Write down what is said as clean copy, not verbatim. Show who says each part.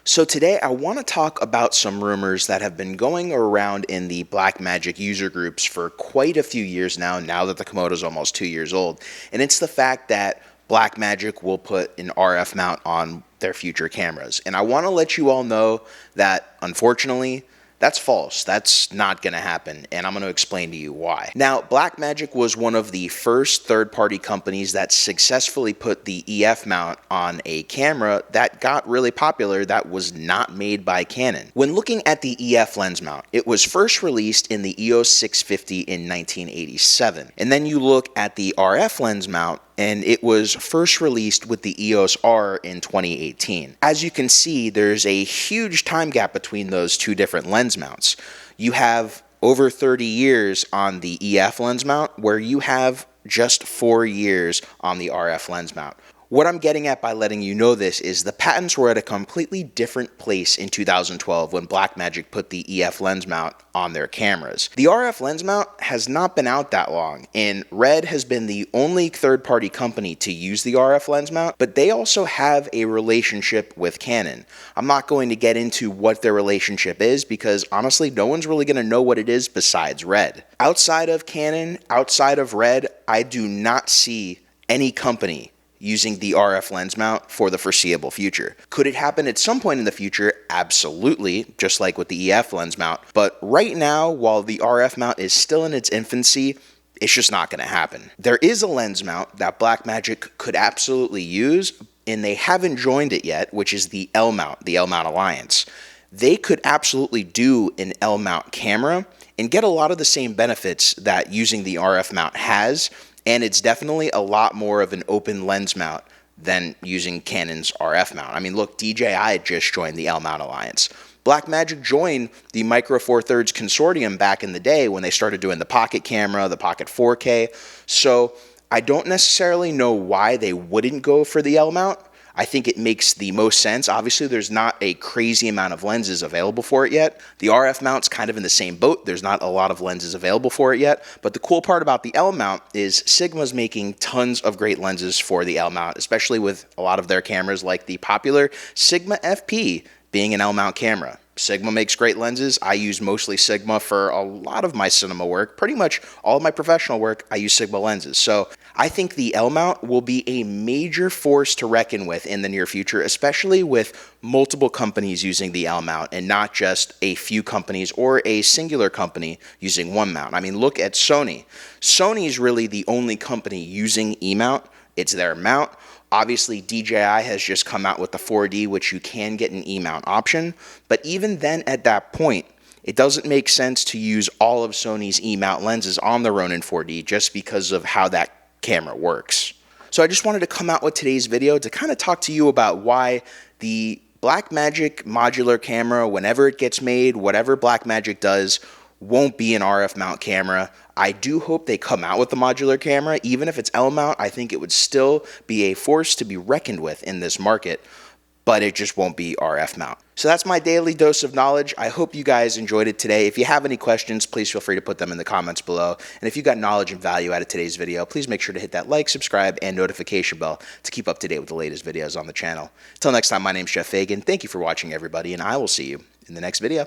Speaker 1: So today I want to talk about some rumors that have been going around in the Blackmagic user groups for quite a few years now that the Komodo is almost 2 years old. And it's the fact that Blackmagic will put an RF mount on their future cameras. And I want to let you all know that, unfortunately, that's false. That's not going to happen, and I'm going to explain to you why. Now, Blackmagic was one of the first third-party companies that successfully put the EF mount on a camera that got really popular that was not made by Canon. When looking at the EF lens mount, it was first released in the EOS 650 in 1987. And then you look at the RF lens mount, and it was first released with the EOS R in 2018. As you can see, there's a huge time gap between those two different lens mounts. You have over 30 years on the EF lens mount, where you have just 4 years on the RF lens mount. What I'm getting at by letting you know this is the patents were at a completely different place in 2012 when Blackmagic put the EF lens mount on their cameras. The RF lens mount has not been out that long, and RED has been the only third-party company to use the RF lens mount, but they also have a relationship with Canon. I'm not going to get into what their relationship is because honestly, no one's really going to know what it is besides RED. Outside of Canon, outside of RED, I do not see any company using the RF lens mount for the foreseeable future. Could it happen at some point in the future? Absolutely, just like with the EF lens mount. But right now, while the RF mount is still in its infancy, it's just not going to happen. There is a lens mount that Blackmagic could absolutely use, and they haven't joined it yet, which is the LMount, the LMount Alliance. They could absolutely do an LMount camera and get a lot of the same benefits that using the RF mount has, and it's definitely a lot more of an open lens mount than using Canon's RF mount. I mean, look, DJI just joined the LMount Alliance. Blackmagic joined the Micro Four Thirds consortium back in the day when they started doing the Pocket camera, the Pocket 4K. So I don't necessarily know why they wouldn't go for the L mount. I think it makes the most sense. Obviously, there's not a crazy amount of lenses available for it yet. The RF mount's kind of in the same boat. There's not a lot of lenses available for it yet. But the cool part about the L mount is Sigma's making tons of great lenses for the L mount, especially with a lot of their cameras like the popular Sigma FP being an L mount camera. Sigma makes great lenses. I use mostly Sigma for a lot of my cinema work. Pretty much all of my professional work, I use Sigma lenses. So I think the L mount will be a major force to reckon with in the near future, especially with multiple companies using the L mount and not just a few companies or a singular company using one mount. I mean, look at Sony. Sony is really the only company using E-mount. It's their mount. Obviously, DJI has just come out with the 4D, which you can get an E-mount option. But even then, at that point, it doesn't make sense to use all of Sony's E-mount lenses on the Ronin 4D just because of how that camera works. So I just wanted to come out with today's video to kind of talk to you about why the Blackmagic modular camera, whenever it gets made, whatever Blackmagic does, won't be an RF mount camera. I do hope they come out with the modular camera. Even if it's L mount, I think it would still be a force to be reckoned with in this market, but it just won't be RF mount. So that's my daily dose of knowledge. I hope you guys enjoyed it today. If you have any questions, please feel free to put them in the comments below. And if you got knowledge and value out of today's video, please make sure to hit that like, subscribe, and notification bell to keep up to date with the latest videos on the channel. Until next time, my name's Geoff Fagien. Thank you for watching, everybody, and I will see you in the next video.